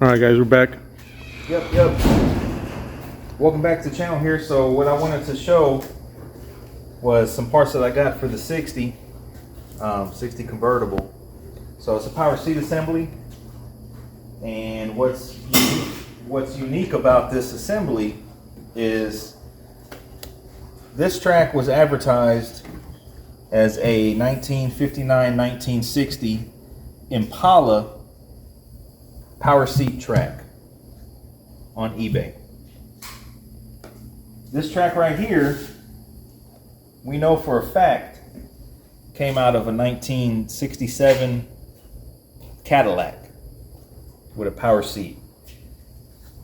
All right, guys, we're back. Yep. Welcome back to the channel here. So what I wanted to show was some parts that I got for the 60 convertible. So it's a power seat assembly, and what's unique about this assembly is this track was advertised as a 1959-1960 Impala power seat track on eBay. This track right here, we know for a fact, came out of a 1967 Cadillac with a power seat.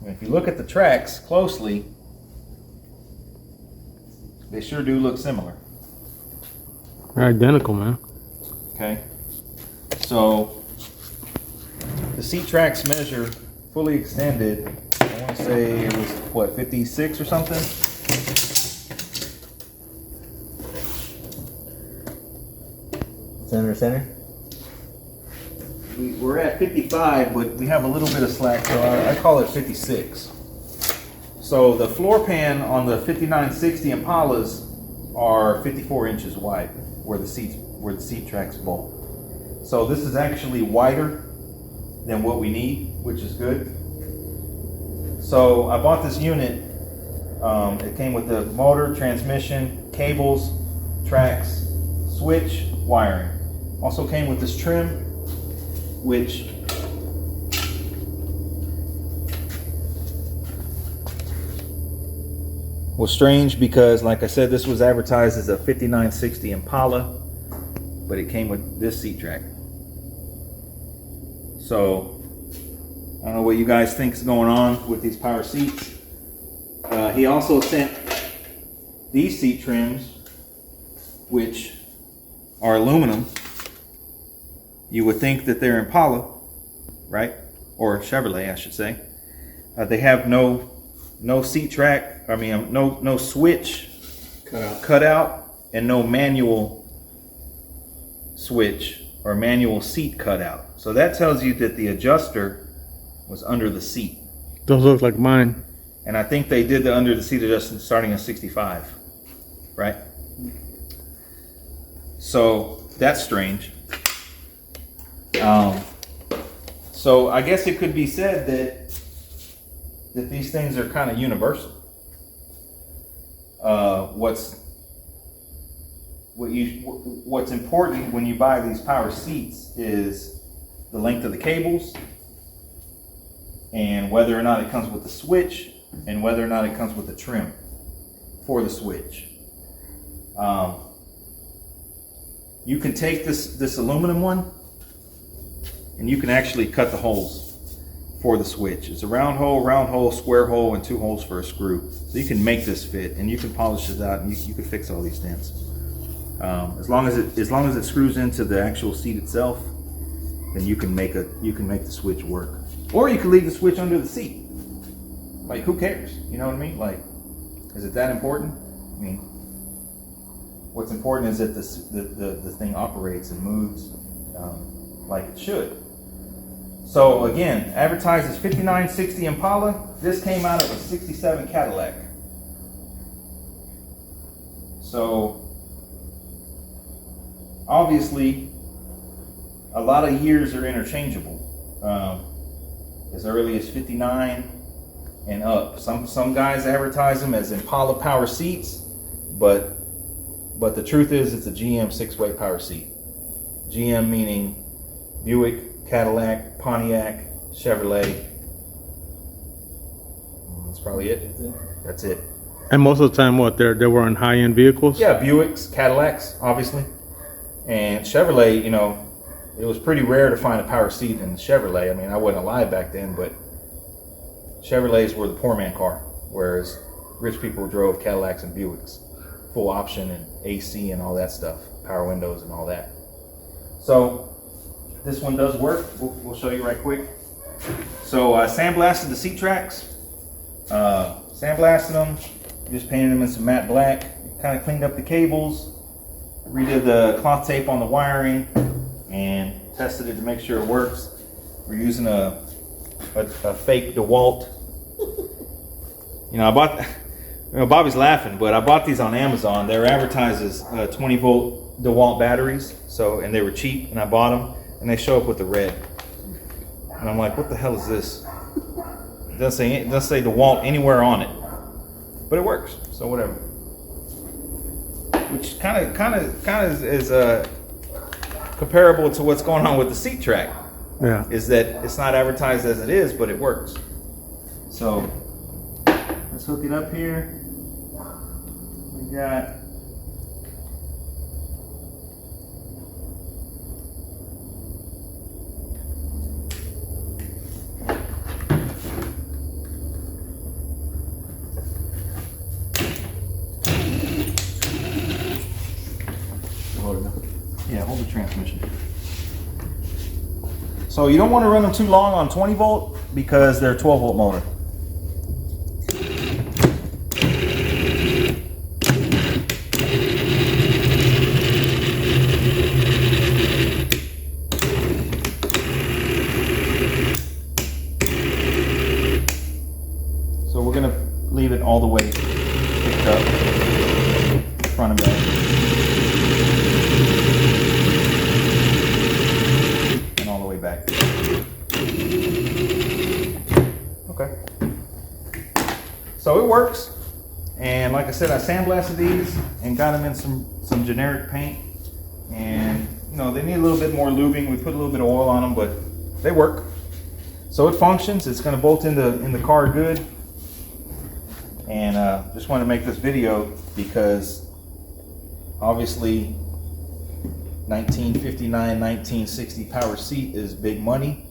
And if you look at the tracks closely, they sure do look similar. They're identical, man. Okay, so the seat tracks measure fully extended. I want to say it was what, 56 or something. Center. We're at 55, but we have a little bit of slack, so I call it 56. So the floor pan on the 5960 Impalas are 54 inches wide, where the seat tracks bolt. So this is actually wider than what we need, which is good. So I bought this unit. It came with the motor, transmission, cables, tracks, switch, wiring. Also came with this trim, which was strange because, like I said, this was advertised as a 5960 Impala, but it came with this seat track. So I don't know what you guys think is going on with these power seats. He also sent these seat trims, which are aluminum. You would think that they're Impala, right? Or Chevrolet, I should say. They have no seat track. I mean, no switch cut out, and no manual switch or manual seat cut out. So that tells you that the adjuster was under the seat. Those look like mine. And I think they did the under the seat adjustment starting at 65, right? So that's strange. So I guess it could be said that these things are kind of universal. What's important when you buy these power seats is the length of the cables, and whether or not it comes with the switch, and whether or not it comes with the trim for the switch. You can take this aluminum one, and you can actually cut the holes for the switch. It's a round hole, square hole, and 2 holes for a screw. So you can make this fit, and you can polish it out, and you can fix all these dents. As long as it screws into the actual seat itself, then you can make the switch work. Or you can leave the switch under the seat. Like, who cares? You know what I mean? Like, is it that important? I mean, what's important is that the thing operates and moves like it should. So again, advertised as 5960 Impala. This came out of a 67 Cadillac. So obviously, a lot of years are interchangeable. As early as 59 and up. Some guys advertise them as Impala power seats, but the truth is it's a GM 6-way power seat. GM meaning Buick, Cadillac, Pontiac, Chevrolet. That's probably it. That's it. And most of the time, what, they were on high-end vehicles? Yeah, Buicks, Cadillacs, obviously. And Chevrolet, you know, it was pretty rare to find a power seat in Chevrolet. I mean, I wasn't alive back then, but Chevrolets were the poor man car, whereas rich people drove Cadillacs and Buicks. Full option and AC and all that stuff. Power windows and all that. So this one does work. We'll show you right quick. So sandblasted the seat tracks. Sandblasted them. Just painted them in some matte black. Kind of cleaned up the cables. Redid the cloth tape on the wiring and tested it to make sure it works. We're using a a fake DeWalt. You know, I bought. You know, Bobby's laughing, but I bought these on Amazon. They were advertised as 20-volt DeWalt batteries, and they were cheap, and I bought them, and they show up with the red. And I'm like, what the hell is this? It doesn't say DeWalt anywhere on it, but it works. So whatever. Which kind of is comparable to what's going on with the seat track. Yeah. Is that it's not advertised as it is, but it works. So let's hook it up here. We got hold the transmission. So you don't want to run them too long on 20 volt because they're a 12 volt motor. So we're going to leave it all the way picked up, front and back. Back. Okay. So it works, and like I said, I sandblasted these and got them in some generic paint, and you know they need a little bit more lubing. We put a little bit of oil on them, but they work. So it functions. It's going to bolt in the car good, and just wanted to make this video because obviously 1959, 1960 Powerseat is big money,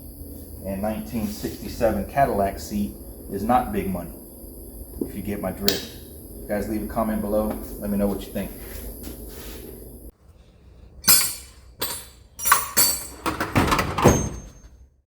and 1967 Cadillac seat is not big money, if you get my drift. You guys leave a comment below, let me know what you think.